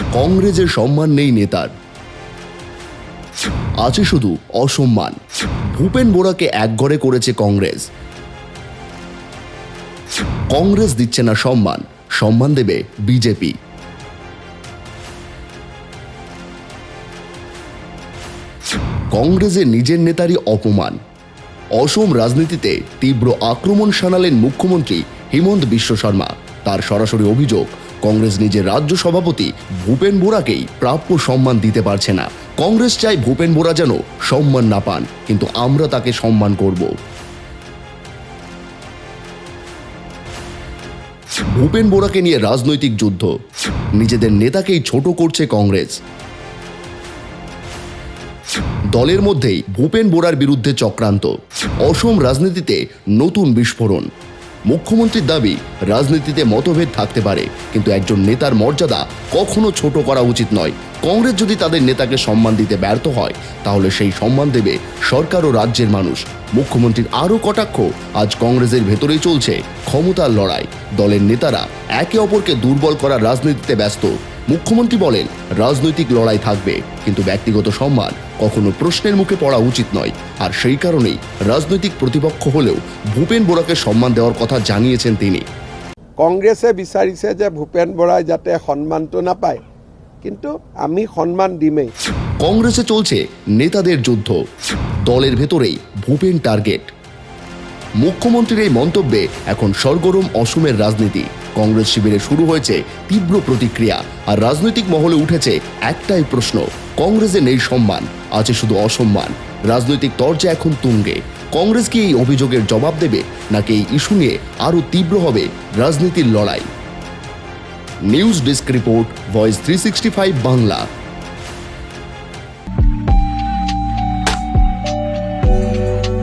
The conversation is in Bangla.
কংগ্রেসের সম্মান নেই নেতার, আছে শুধু অসম্মান। ভূপেন বোরাকে একঘরে করেছে কংগ্রেস। কংগ্রেস দিচ্ছে না সম্মান, সম্মান দেবে বিজেপি। কংগ্রেসের নিজের নেতারই অপমান। অসম রাজনীতিতে তীব্র আক্রমণ শানালেন মুখ্যমন্ত্রী হিমন্ত বিশ্ব শর্মা। তার সরাসরি অভিযোগ, কংগ্রেস নিজের রাজ্য সভাপতি ভূপেন বোরাকেই প্রাপ্য সম্মান দিতে পারছে না। কংগ্রেস চায় ভূপেন বোরা যেন সম্মান না পান, কিন্তু আমরা তাকে সম্মান করব। ভূপেন বোরাকে নিয়ে রাজনৈতিক যুদ্ধ। নিজেদের নেতাকেই ছোট করছে কংগ্রেস। দলের মধ্যেই ভূপেন বোরার বিরুদ্ধে চক্রান্ত। অসম রাজনীতিতে নতুন বিস্ফোরণ। মুখ্যমন্ত্রীর দাবি, রাজনীতিতে মতভেদ থাকতে পারে, কিন্তু একজন নেতার মর্যাদা কখনো ছোট করা উচিত নয়। কংগ্রেস যদি তাদের নেতাকে সম্মান দিতে ব্যর্থ হয়, তাহলে সেই সম্মান দেবে সরকার ও রাজ্যের মানুষ। মুখ্যমন্ত্রীর আরও কটাক্ষ, আজ কংগ্রেসের ভেতরেই চলছে ক্ষমতার লড়াই। দলের নেতারা একে অপরকে দুর্বল করার রাজনীতিতে ব্যস্ত। মুখ্যমন্ত্রী বলেন, রাজনৈতিক লড়াই থাকবে, কিন্তু ব্যক্তিগত সম্মান কখনো প্রশ্নের মুখে পড়া উচিত নয়। আর সেই কারণেই রাজনৈতিক প্রতিপক্ষ হলেও ভূপেন বোরাকে সম্মান দেওয়ার কথা জানিয়েছেন তিনি। কংগ্ৰেছে বিচাৰিছে যে ভূপেন বৰাই যাতে সন্মানটো নাপায়, কিন্তু আমি সন্মান দিমেই। কংগ্রেসে চলছে নেতাদের যুদ্ধ। দলের ভেতরেই ভূপেন টার্গেট। মুখ্যমন্ত্রীর এই মন্তব্যে এখন সরগরম অসমের রাজনীতি। কংগ্রেস শিবিরে শুরু হয়েছে তীব্র প্রতিক্রিয়া। আর রাজনৈতিক মহলে উঠেছে একটাই প্রশ্ন, কংগ্রেসে নেই সম্মান, আছে শুধু অসম্মান। রাজনৈতিক তরজা এখন তুঙ্গে। কংগ্রেস কি এই অভিযোগের জবাব দেবে, নাকি এই ইস্যু নিয়ে আরও তীব্র হবে রাজনীতির লড়াই? News desk report, voice 365 Bangla.